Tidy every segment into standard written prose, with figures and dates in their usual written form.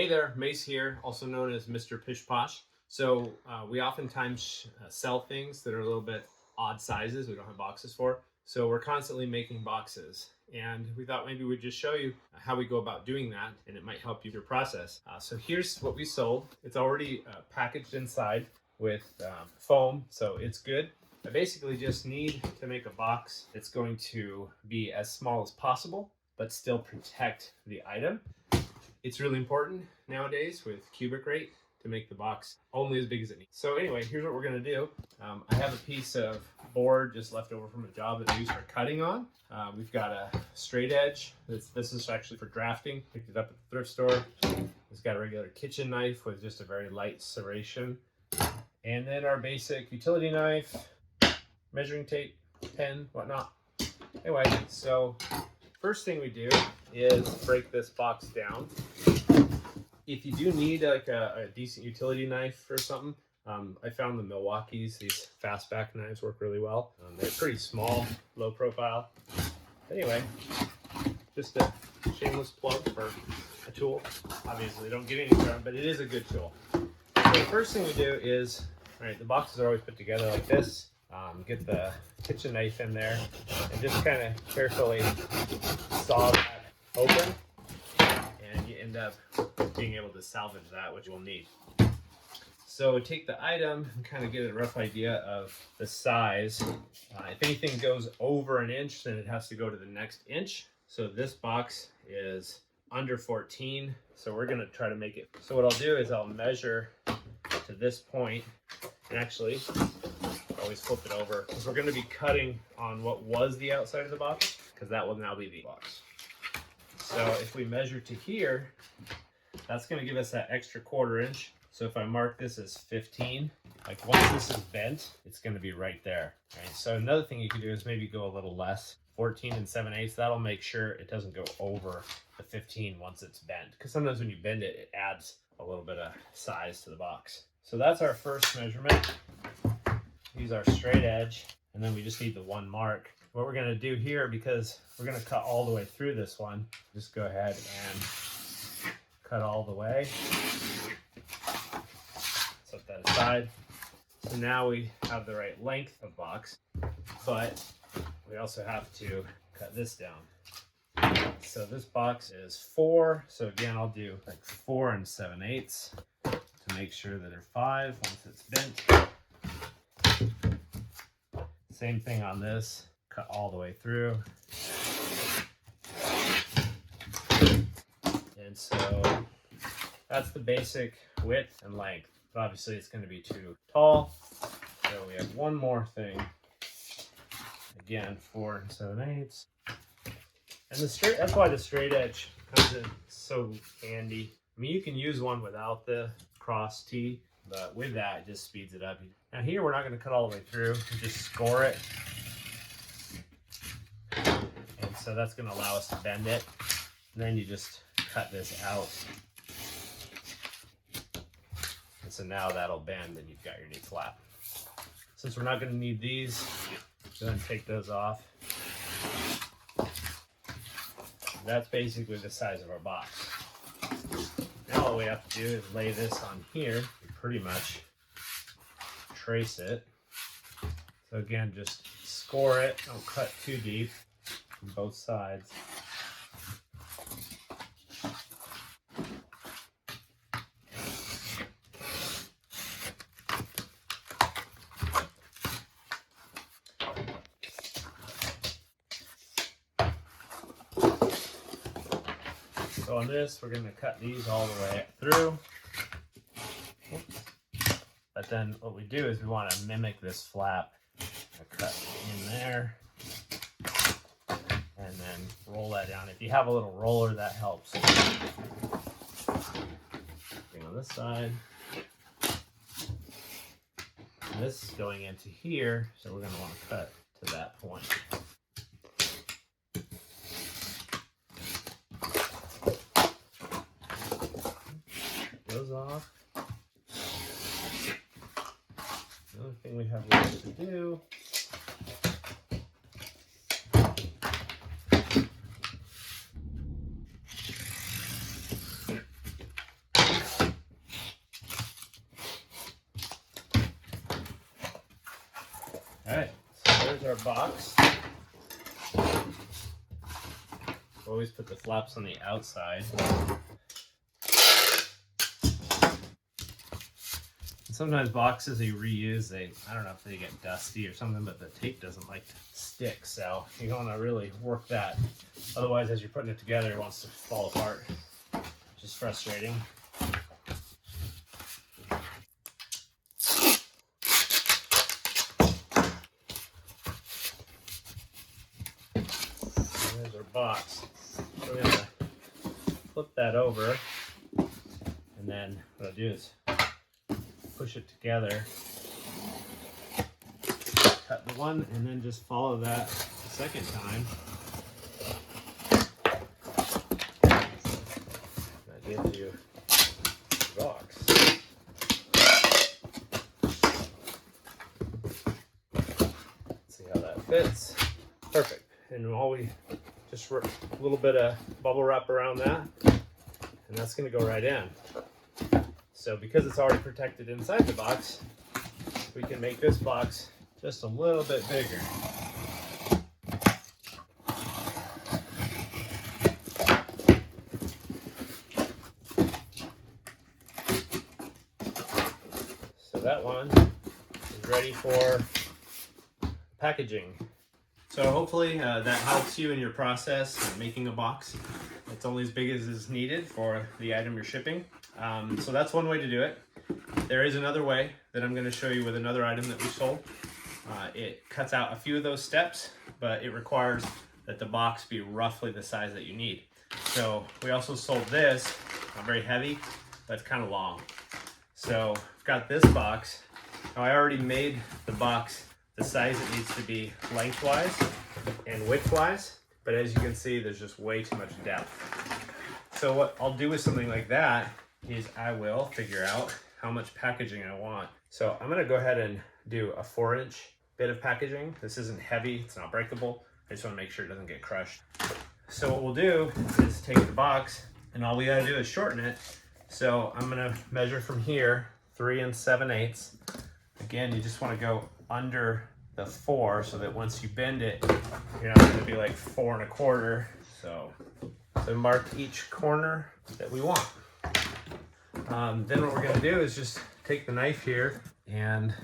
Hey there, Mace here, also known as Mr. Pish Posh. So we oftentimes sell things that are a little bit odd sizes we don't have boxes for. So we're constantly making boxes. And we thought maybe we'd just show you how we go about doing that, and it might help you with your process. So here's what we sold. It's already packaged inside with foam, so it's good. I basically just need to make a box that's going to be as small as possible, but still protect the item. It's really important nowadays with cubic rate to make the box only as big as it needs. So anyway, here's what we're gonna do. I have a piece of board just left over from a job that I use for cutting on. We've got a straight edge. This is actually for drafting. Picked it up at the thrift store. It's got a regular kitchen knife with just a very light serration. And then our basic utility knife, measuring tape, pen, whatnot. Anyway, so first thing we do is break this box down. If you do need like a decent utility knife or something, I found the Milwaukee's, these fastback knives work really well. They're pretty small, low profile. Anyway, just a shameless plug for a tool. Obviously don't get anywhere, but it is a good tool. So the first thing we do is, all right, the boxes are always put together like this. Get the kitchen knife in there and just kind of carefully saw that open, and you end up being able to salvage that, which we'll need. So take the item and kind of get a rough idea of the size. If anything goes over an inch, then it has to go to the next inch. So this box is under 14, so we're going to try to make it. So what I'll do is I'll measure to this point, and actually always flip it over because we're going to be cutting on what was the outside of the box, because that will now be the box. So if we measure to here, that's going to give us that extra 1/4 inch. So if I mark this as 15, like once this is bent, it's going to be right there. Right? So another thing you can do is maybe go a little less, 14 7/8. That'll make sure it doesn't go over the 15 once it's bent, because sometimes when you bend it, it adds a little bit of size to the box. So that's our first measurement. Use our straight edge, and then we just need the one mark. What we're going to do here, because we're going to cut all the way through this one, just go ahead and cut all the way. Set that aside. So now we have the right length of box, but we also have to cut this down. So this box is 4. So again, I'll do like 4 7/8 to make sure that they're 5 once it's bent. Same thing on this, cut all the way through. And so that's the basic width and length. But obviously it's going to be too tall. So we have one more thing. Again, 4 7/8. And that's why the straight edge comes in so handy. I mean, you can use one without the cross T, but with that, it just speeds it up. Now here, we're not going to cut all the way through. We just score it. And so that's going to allow us to bend it. And then you just cut this out. And so now that'll bend and you've got your new flap. Since we're not going to need these, go ahead and take those off. That's basically the size of our box. Now all we have to do is lay this on here and pretty much trace it. So again, just score it, don't cut too deep on both sides. So on this, we're going to cut these all the way through. But then what we do is we want to mimic this flap. Cut in there and then roll that down. If you have a little roller, that helps. Bring on this side. And this is going into here, so we're going to want to cut to that point. Those off. The other thing we have left to do All right, so there's our box. Always put the flaps on the outside. Sometimes boxes you reuse, I don't know if they get dusty or something, but the tape doesn't like to stick, so you don't want to really work that. Otherwise, as you're putting it together, it wants to fall apart, which is frustrating. And there's our box. So we're going to flip that over, and then what I'll do is push it together, cut the one, and then just follow that the second time. That gives you the box. Let's see how that fits. Perfect. And all we just a little bit of bubble wrap around that, and that's going to go right in. So because it's already protected inside the box, we can make this box just a little bit bigger. So that one is ready for packaging. So hopefully that helps you in your process of making a box. It's only as big as is needed for the item you're shipping. So that's one way to do it. There is another way that I'm going to show you with another item that we sold. It cuts out a few of those steps, but it requires that the box be roughly the size that you need. So we also sold this, not very heavy, but it's kind of long. So I've got this box. Now I already made the box the size it needs to be lengthwise and widthwise, but as you can see, there's just way too much depth. So what I'll do with something like that is I will figure out how much packaging I want. So I'm gonna go ahead and do a 4-inch bit of packaging. This isn't heavy, it's not breakable. I just wanna make sure it doesn't get crushed. So what we'll do is take the box, and all we gotta do is shorten it. So I'm gonna measure from here, 3 7/8. Again, you just wanna go under the 4 so that once you bend it, you're not gonna be like 4 1/4. So mark each corner that we want. Then what we're gonna do is just take the knife here and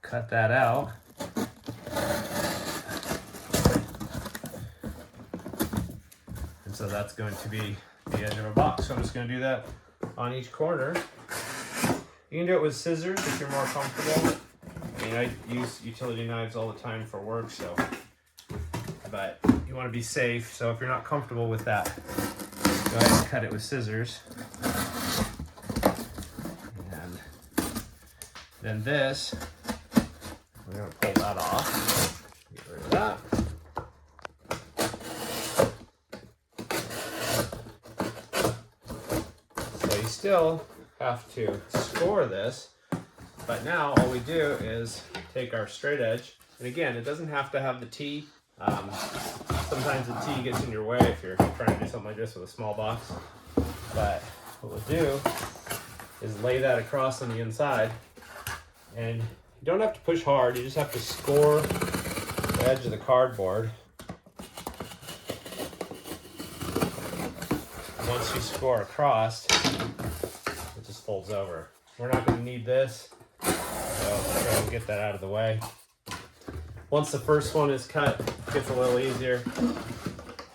cut that out. And so that's going to be the edge of a box. So I'm just gonna do that on each corner. You can do it with scissors if you're more comfortable. I mean, I use utility knives all the time for work, so, but you want to be safe. So if you're not comfortable with that, go ahead and cut it with scissors. And then this, we're going to pull that off. Get rid of that. So you still have to score this, but now all we do is take our straight edge, and again, it doesn't have to have the T. Sometimes the T gets in your way if you're trying to do something like this with a small box, but what we'll do is lay that across on the inside, and you don't have to push hard, you just have to score the edge of the cardboard. Once you score across, it just folds over. We're not going to need this, so we'll get that out of the way. Once the first one is cut, it gets a little easier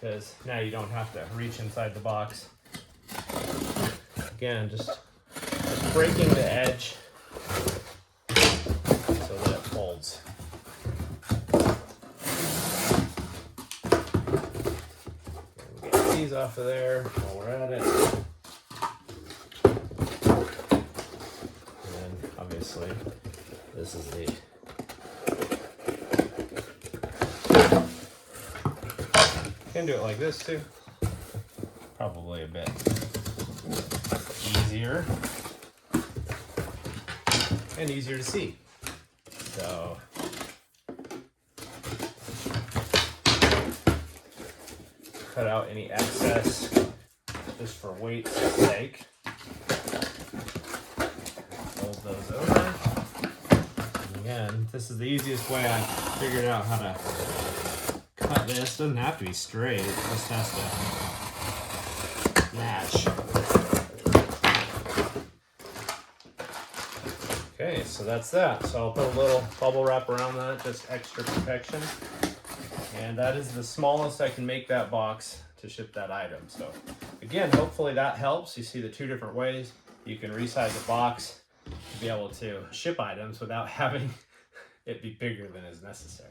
because now you don't have to reach inside the box. Again, just breaking the edge so that it folds. We'll get these off of there while we're at it. And obviously, this is the can do it like this too. Probably a bit easier and easier to see. So cut out any excess just for weight's sake. Fold those over. And this is the easiest way I figured out how to cut this. Doesn't have to be straight, it just has to match. Okay, so that's that. So I'll put a little bubble wrap around that, just extra protection. And that is the smallest I can make that box to ship that item. So again, hopefully that helps. You see the two different ways you can resize a box to be able to ship items without having it be bigger than is necessary.